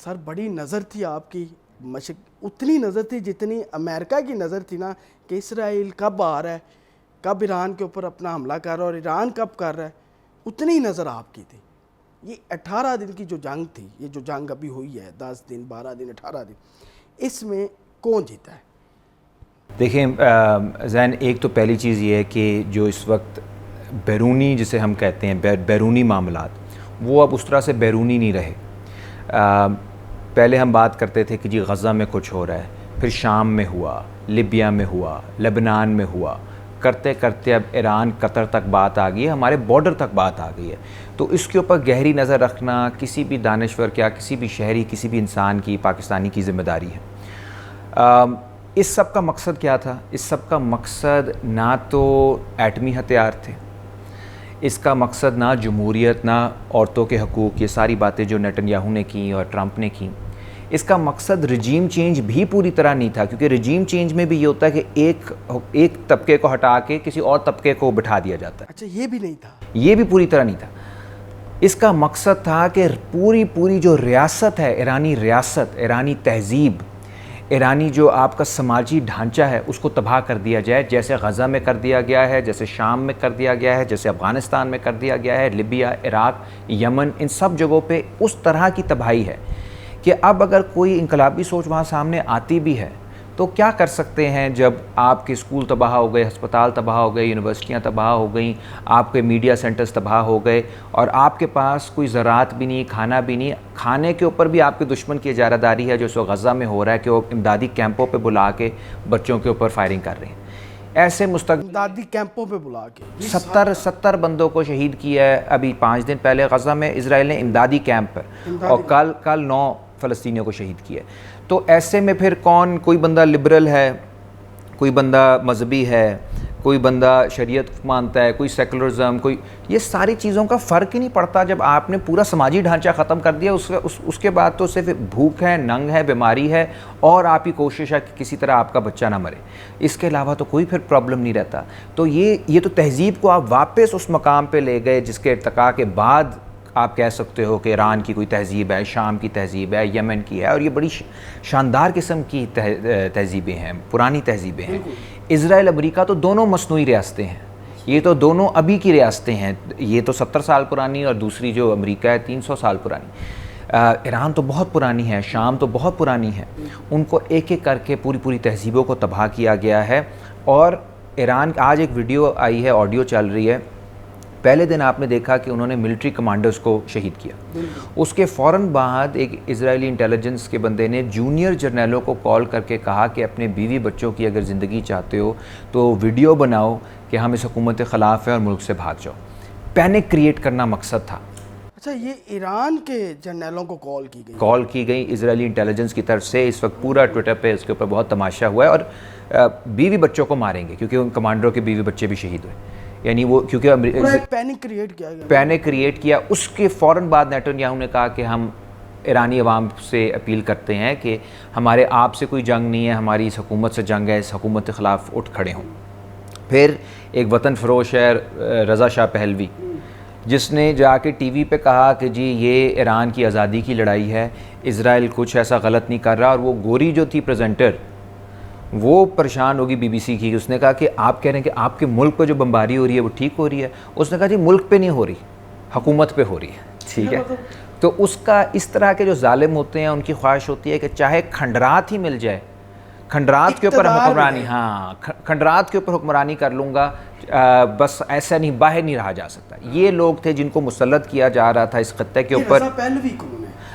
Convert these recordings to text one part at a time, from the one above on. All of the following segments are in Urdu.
سر بڑی نظر تھی آپ کی، اتنی نظر تھی جتنی امریکہ کی نظر تھی نا کہ اسرائیل کب آ رہا ہے، کب ایران کے اوپر اپنا حملہ کر رہا ہے اور ایران کب کر رہا ہے، اتنی نظر آپ کی تھی۔ یہ 18 دن کی جو جنگ تھی، یہ جو جنگ ابھی ہوئی ہے 10 دن 12 دن 18 دن، اس میں کون جیتا ہے؟ دیکھیں زین، ایک تو پہلی چیز یہ ہے کہ جو اس وقت بیرونی جسے ہم کہتے ہیں بیرونی معاملات، وہ اب اس طرح سے بیرونی نہیں رہے۔ پہلے ہم بات کرتے تھے کہ جی غزہ میں کچھ ہو رہا ہے، پھر شام میں ہوا، لیبیا میں ہوا، لبنان میں ہوا، کرتے کرتے اب ایران قطر تک بات آ گئی ہے، ہمارے بارڈر تک بات آ گئی ہے۔ تو اس کے اوپر گہری نظر رکھنا کسی بھی دانشور کیا کسی بھی شہری کسی بھی انسان کی، پاکستانی کی ذمہ داری ہے۔ اس سب کا مقصد کیا تھا؟ اس سب کا مقصد نہ تو ایٹمی ہتھیار تھے، اس کا مقصد نہ جمہوریت، نہ عورتوں کے حقوق، یہ ساری باتیں جو نیتن نے کی اور ٹرمپ نے کی۔ اس کا مقصد رجیم چینج بھی پوری طرح نہیں تھا، کیونکہ رجیم چینج میں بھی یہ ہوتا ہے کہ ایک طبقے کو ہٹا کے کسی اور طبقے کو بٹھا دیا جاتا ہے۔ اچھا، یہ بھی نہیں تھا؟ یہ بھی پوری طرح نہیں تھا۔ اس کا مقصد تھا کہ پوری جو ریاست ہے، ایرانی ریاست، ایرانی تہذیب، ایرانی جو آپ کا سماجی ڈھانچہ ہے، اس کو تباہ کر دیا جائے، جیسے غزہ میں کر دیا گیا ہے، جیسے شام میں کر دیا گیا ہے، جیسے افغانستان میں کر دیا گیا ہے، لیبیا، عراق، یمن، ان سب جگہوں پہ اس طرح کی تباہی ہے کہ اب اگر کوئی انقلابی سوچ وہاں سامنے آتی بھی ہے تو کیا کر سکتے ہیں؟ جب آپ کے اسکول تباہ ہو گئے، ہسپتال تباہ ہو گئے، یونیورسٹیاں تباہ ہو گئیں، آپ کے میڈیا سینٹرز تباہ ہو گئے، اور آپ کے پاس کوئی زراعت بھی نہیں، کھانا بھی نہیں، کھانے کے اوپر بھی آپ کے دشمن کی اجارہ داری ہے، جو سو غزہ میں ہو رہا ہے کہ وہ امدادی کیمپوں پہ بلا کے بچوں کے اوپر فائرنگ کر رہے ہیں۔ ایسے امدادی کیمپوں پہ بلا کے 70 بندوں کو شہید کیا ہے ابھی 5 دن پہلے غزہ میں اسرائیل نے امدادی کیمپ پر، اور کل 9 فلسطینیوں کو شہید کیا ہے۔ تو ایسے میں پھر کوئی بندہ لبرل ہے، کوئی بندہ مذہبی ہے، کوئی بندہ شریعت مانتا ہے، کوئی سیکولرزم، کوئی، یہ ساری چیزوں کا فرق ہی نہیں پڑتا جب آپ نے پورا سماجی ڈھانچہ ختم کر دیا۔ اس کے بعد تو صرف بھوک ہے، ننگ ہے، بیماری ہے، اور آپ کی کوشش ہے کہ کسی طرح آپ کا بچہ نہ مرے، اس کے علاوہ تو کوئی پھر پرابلم نہیں رہتا۔ تو یہ تو تہذیب کو آپ واپس اس مقام پہ لے گئے جس کے ارتقاء کے بعد آپ کہہ سکتے ہو کہ ایران کی کوئی تہذیب ہے، شام کی تہذیب ہے، یمن کی ہے، اور یہ بڑی شاندار قسم کی تہذیبیں ہیں، پرانی تہذیبیں ہیں۔ اسرائیل امریکہ تو دونوں مصنوعی ریاستیں ہیں، یہ تو دونوں ابھی کی ریاستیں ہیں، یہ تو 70 سال پرانی، اور دوسری جو امریکہ ہے 300 سال پرانی۔ ایران تو بہت پرانی ہے، شام تو بہت پرانی ہے، ان کو ایک ایک کر کے پوری تہذیبوں کو تباہ کیا گیا ہے۔ اور ایران آج ایک ویڈیو آئی ہے، آڈیو چل رہی ہے، پہلے دن آپ نے دیکھا کہ انہوں نے ملٹری کمانڈرز کو شہید کیا، اس کے فوراً بعد ایک اسرائیلی انٹیلیجنس کے بندے نے جونیئر جرنیلوں کو کال کر کے کہا کہ اپنے بیوی بچوں کی اگر زندگی چاہتے ہو تو ویڈیو بناؤ کہ ہم اس حکومت کے خلاف ہیں اور ملک سے بھاگ جاؤ۔ پینک کریٹ کرنا مقصد تھا۔ اچھا، یہ ایران کے جرنیلوں کو کال کی گئی اسرائیلی انٹیلیجنس کی طرف سے۔ اس وقت پورا ٹویٹر پہ اس کے اوپر بہت تماشا ہوا ہے، اور بیوی بچوں کو ماریں گے کیونکہ ان کمانڈروں کے بیوی بچے بھی شہید ہوئے، یعنی وہ کیونکہ پینک کریٹ کیا۔ اس کے فوراً بعد نیتن نے کہا کہ ہم ایرانی عوام سے اپیل کرتے ہیں کہ ہمارے آپ سے کوئی جنگ نہیں ہے، ہماری اس حکومت سے جنگ ہے، اس حکومت کے خلاف اٹھ کھڑے ہوں۔ پھر ایک وطن فروش ہے رضا شاہ پہلوی، جس نے جا کے ٹی وی پہ کہا کہ جی یہ ایران کی آزادی کی لڑائی ہے، اسرائیل کچھ ایسا غلط نہیں کر رہا۔ اور وہ گوری جو تھی پریزنٹر، وہ پریشان ہوگی بی بی سی کی، اس نے کہا کہ آپ کہہ رہے ہیں کہ آپ کے ملک پہ جو بمباری ہو رہی ہے وہ ٹھیک ہو رہی ہے؟ اس نے کہا جی ملک پہ نہیں ہو رہی، حکومت پہ ہو رہی ہے، ٹھیک ہے۔ تو اس کا اس طرح کے جو ظالم ہوتے ہیں ان کی خواہش ہوتی ہے کہ چاہے کھنڈرات ہی مل جائے، کھنڈرات کے اوپر حکمرانی، کھنڈرات کے اوپر حکمرانی کر لوں گا، بس ایسا نہیں، باہر نہیں رہا جا سکتا۔ یہ لوگ تھے جن کو مسلط کیا جا رہا تھا اس خطے کے اوپر۔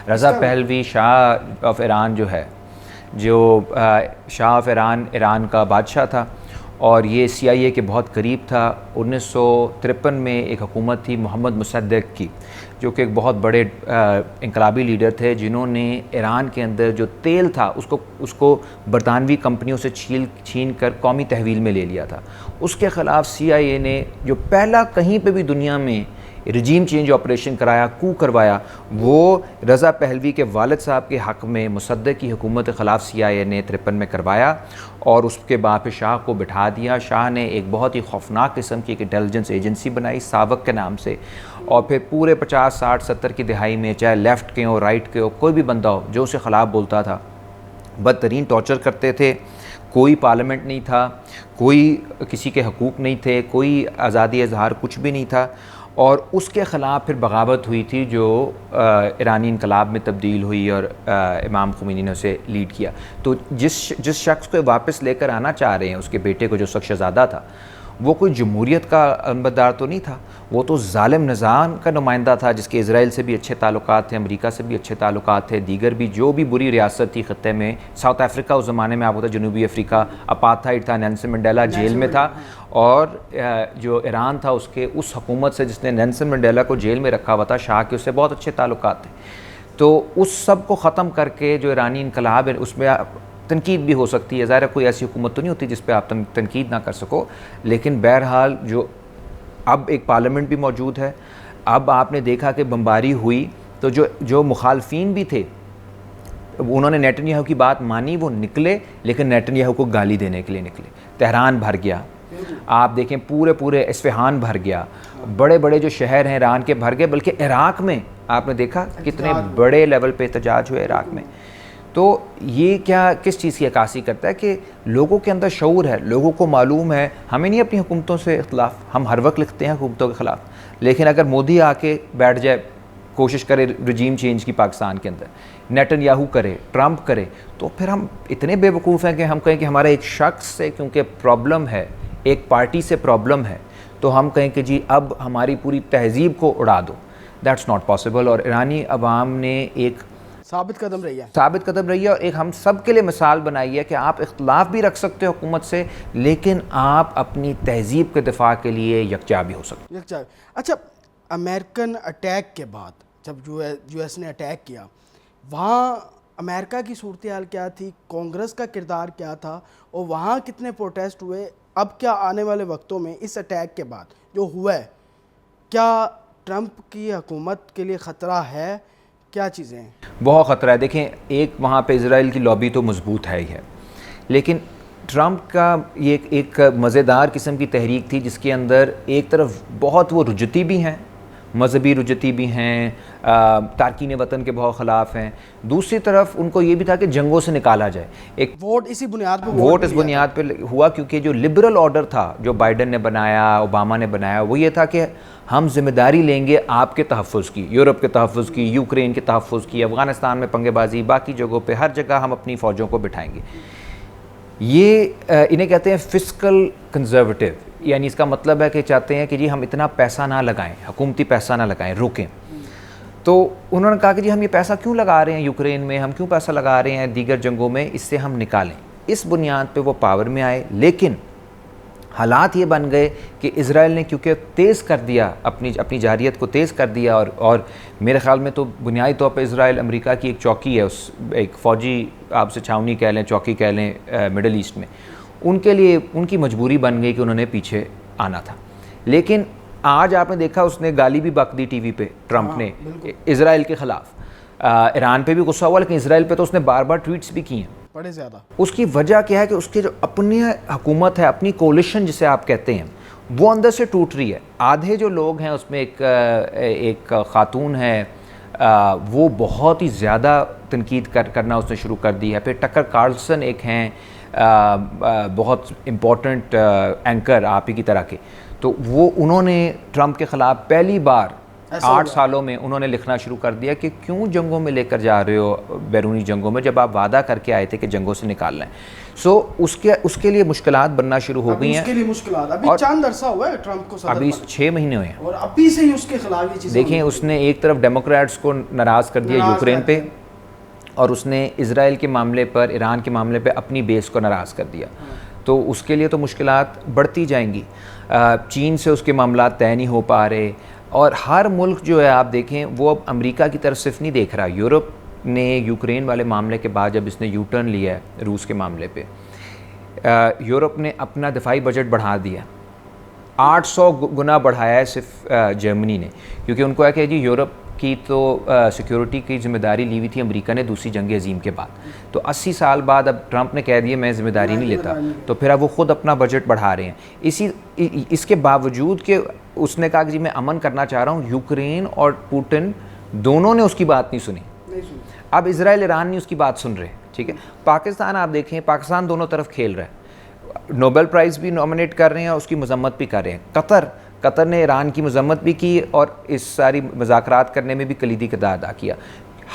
رضا پہلوی شاہ آف ایران جو ہے، جو شاہ آف ایران کا بادشاہ تھا، اور یہ CIA کے بہت قریب تھا۔ 1953 میں ایک حکومت تھی محمد مصدق کی، جو کہ ایک بہت بڑے انقلابی لیڈر تھے، جنہوں نے ایران کے اندر جو تیل تھا اس کو برطانوی کمپنیوں سے چھین کر قومی تحویل میں لے لیا تھا۔ اس کے خلاف CIA نے جو پہلا کہیں پہ بھی دنیا میں رجیم چینج آپریشن کرایا، کو کروایا، وہ رضا پہلوی کے والد صاحب کے حق میں مصدق کی حکومت کے خلاف CIA نے 53 میں کروایا، اور اس کے بعد پھر شاہ کو بٹھا دیا۔ شاہ نے ایک بہت ہی خوفناک قسم کی ایک انٹیلیجنس ایجنسی بنائی ساوک کے نام سے، اور پھر پورے 50 60 70 کی دہائی میں چاہے لیفٹ کے ہو رائٹ کے ہو کوئی بھی بندہ ہو جو اسے خلاف بولتا تھا بدترین ٹارچر کرتے تھے. کوئی پارلیمنٹ نہیں تھا, کوئی کسی کے حقوق نہیں تھے, کوئی آزادی اظہار کچھ بھی نہیں تھا, اور اس کے خلاف پھر بغاوت ہوئی تھی جو ایرانی انقلاب میں تبدیل ہوئی اور امام خمینی نے اسے لیڈ کیا. تو جس شخص کو واپس لے کر آنا چاہ رہے ہیں, اس کے بیٹے کو جو سخت شہزادہ تھا, وہ کوئی جمہوریت کا علمبردار تو نہیں تھا, وہ تو ظالم نظام کا نمائندہ تھا جس کے اسرائیل سے بھی اچھے تعلقات تھے, امریکہ سے بھی اچھے تعلقات تھے, دیگر بھی جو بھی بری ریاست تھی خطے میں. ساؤتھ افریقہ اس زمانے میں آپ کو پتہ, جنوبی افریقہ اپارتھائڈ تھا, نیلسن منڈیلا جیل میں تھا, اور جو ایران تھا اس حکومت سے جس نے نیلسن منڈیلا کو جیل میں رکھا ہوا تھا, شاہ کے اس سے بہت اچھے تعلقات تھے. تو اس سب کو ختم کر کے جو ایرانی انقلاب ہے اس میں تنقید بھی ہو سکتی ہے, ظاہر ہے کوئی ایسی حکومت تو نہیں ہوتی جس پہ آپ تنقید نہ کر سکو, لیکن بہرحال جو اب ایک پارلیمنٹ بھی موجود ہے. اب آپ نے دیکھا کہ بمباری ہوئی تو جو مخالفین بھی تھے انہوں نے نیتن یاہو کی بات مانی, وہ نکلے, لیکن نیتن یاہو کو گالی دینے کے لیے نکلے. تہران بھر گیا, آپ دیکھیں پورے اصفہان بھر گیا, بڑے بڑے جو شہر ہیں ایران کے بھر گئے, بلکہ عراق میں آپ نے دیکھا کتنے بڑے لیول پہ احتجاج ہوئے عراق میں. تو یہ کس چیز کی عکاسی کرتا ہے کہ لوگوں کے اندر شعور ہے, لوگوں کو معلوم ہے. ہمیں نہیں اپنی حکومتوں سے اختلاف, ہم ہر وقت لکھتے ہیں حکومتوں کے خلاف, لیکن اگر مودی آ کے بیٹھ جائے, کوشش کرے رجیم چینج کی پاکستان کے اندر, نیتن یاہو کرے, ٹرمپ کرے, تو پھر ہم اتنے بے وقوف ہیں کہ ہم کہیں کہ ہمارا ایک شخص سے کیونکہ پرابلم ہے, ایک پارٹی سے پرابلم ہے, تو ہم کہیں کہ جی اب ہماری پوری تہذیب کو اڑا دو. That's not possible. اور ایرانی عوام نے ایک ثابت قدم رہی ہے اور ایک ہم سب کے لیے مثال بنائی ہے کہ آپ اختلاف بھی رکھ سکتے ہو حکومت سے, لیکن آپ اپنی تہذیب کے دفاع کے لیے یکجا بھی ہو سکتے. اچھا, امریکن اٹیک کے بعد جب یو ایس نے اٹیک کیا, وہاں امریکہ کی صورتحال کیا تھی, کانگریس کا کردار کیا تھا, اور وہاں کتنے پروٹیسٹ ہوئے؟ اب کیا آنے والے وقتوں میں اس اٹیک کے بعد جو ہوا ہے, کیا ٹرمپ کی حکومت کے لیے خطرہ ہے؟ کیا چیزیں ہیں؟ بہت خطرہ ہے. دیکھیں, ایک وہاں پہ اسرائیل کی لابی تو مضبوط ہے ہی ہے, لیکن ٹرمپ کا یہ ایک مزیدار قسم کی تحریک تھی جس کے اندر ایک طرف بہت وہ رجتی بھی ہیں, مذہبی رجتی بھی ہیں, تارکین وطن کے بہت خلاف ہیں, دوسری طرف ان کو یہ بھی تھا کہ جنگوں سے نکالا جائے. ایک ووٹ اس بنیاد پہ ہوا, کیونکہ جو لبرل آرڈر تھا جو بائیڈن نے بنایا, اوباما نے بنایا, وہ یہ تھا کہ ہم ذمہ داری لیں گے آپ کے تحفظ کی, یورپ کے تحفظ کی, یوکرین کے تحفظ کی, افغانستان میں پنگے بازی, باقی جگہوں پہ ہر جگہ ہم اپنی فوجوں کو بٹھائیں گے. یہ انہیں کہتے ہیں فسکل کنزرویٹو, یعنی اس کا مطلب ہے کہ چاہتے ہیں کہ جی ہم اتنا پیسہ نہ لگائیں, حکومتی پیسہ نہ لگائیں, روکیں. تو انہوں نے کہا کہ جی ہم یہ پیسہ کیوں لگا رہے ہیں یوکرین میں, ہم کیوں پیسہ لگا رہے ہیں دیگر جنگوں میں, اس سے ہم نکالیں. اس بنیاد پہ وہ پاور میں آئے, لیکن حالات یہ بن گئے کہ اسرائیل نے کیونکہ تیز کر دیا اپنی جارحیت کو تیز کر دیا, اور میرے خیال میں تو بنیادی طور پہ اسرائیل امریکہ کی ایک چوکی ہے, ایک فوجی آپ سے چھاونی کہہ لیں, چوکی کہہ لیں مڈل ایسٹ میں, ان کے لیے ان کی مجبوری بن گئی کہ انہوں نے پیچھے آنا تھا. لیکن آج آپ نے دیکھا اس نے گالی بھی بک دی ٹی وی پہ ٹرمپ نے اسرائیل کے خلاف, ایران پہ بھی غصہ ہوا, لیکن اسرائیل پہ تو اس نے بار بار ٹویٹس بھی کیے ہیں بڑے زیادہ. اس کی وجہ کیا ہے کہ اس کی جو اپنی حکومت ہے, اپنی کولیشن جسے آپ کہتے ہیں, وہ اندر سے ٹوٹ رہی ہے. آدھے جو لوگ ہیں اس میں ایک خاتون ہے, وہ بہت ہی زیادہ تنقید کرنا اس نے شروع کر دی ہے. پھر ٹکر کارلسن ایک ہیں, بہت امپورٹنٹ اینکر آپ ہی کی طرح کے, تو انہوں نے ٹرمپ کے خلاف پہلی بار 8 سالوں میں انہوں نے لکھنا شروع کر دیا کہ کیوں جنگوں میں لے کر جا رہے ہو, بیرونی جنگوں میں, جب آپ وعدہ کر کے آئے تھے کہ جنگوں سے نکالنا ہے. سو اس کے لیے مشکلات بننا شروع ہو گئی ہیں. اس کے لیے مشکلات ابھی چند عرصہ ہوا ہے ٹرمپ کو, ابھی 6 مہینے ہوئے ہیں, اور ابھی سے ہی اس کے خلاف یہ چیزیں دیکھیں. اس نے ایک طرف ڈیموکریٹس کو ناراض کر دیا یوکرین پہ, اور اس نے اسرائیل کے معاملے پر, ایران کے معاملے پہ اپنی بیس کو ناراض کر دیا. تو اس کے لیے تو مشکلات بڑھتی جائیں گی. چین سے اس کے معاملات طے نہیں ہو پا رہے, اور ہر ملک جو ہے آپ دیکھیں وہ اب امریکہ کی طرف صرف نہیں دیکھ رہا. یورپ نے یوکرین والے معاملے کے بعد جب اس نے یو ٹرن لیا ہے روس کے معاملے پہ, یورپ نے اپنا دفاعی بجٹ بڑھا دیا, 800 گنا بڑھایا ہے صرف جرمنی نے, کیونکہ ان کو ہے کہ جی یورپ کی تو سیکیورٹی کی ذمہ داری لی ہوئی تھی امریکہ نے دوسری جنگ عظیم کے بعد. تو 80 سال بعد اب ٹرمپ نے کہہ دیا میں ذمہ داری نہیں لیتا, تو پھر اب وہ خود اپنا بجٹ بڑھا رہے ہیں. اس کے باوجود کہ اس نے کہا کہ جی میں امن کرنا چاہ رہا ہوں, یوکرین اور پوٹن دونوں نے اس کی بات نہیں سنی. اب اسرائیل ایران نہیں اس کی بات سن رہے. ٹھیک ہے, پاکستان آپ دیکھیں, پاکستان دونوں طرف کھیل رہا ہے, نوبل پرائز بھی نومینیٹ کر رہے ہیں اور اس کی مذمت بھی کر رہے ہیں. قطر نے ایران کی مذمت بھی کی اور اس ساری مذاکرات کرنے میں بھی کلیدی کردار ادا کیا.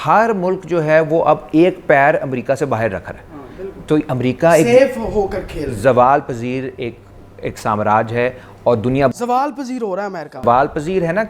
ہر ملک جو ہے وہ اب ایک پیر امریکہ سے باہر رکھ رہا ہے. تو امریکہ ایک ہو کر کھیل زوال پذیر ایک سامراج ہے, اور دنیا زوال پذیر ہو رہا ہے امریکہ, زوال پذیر ہے نا.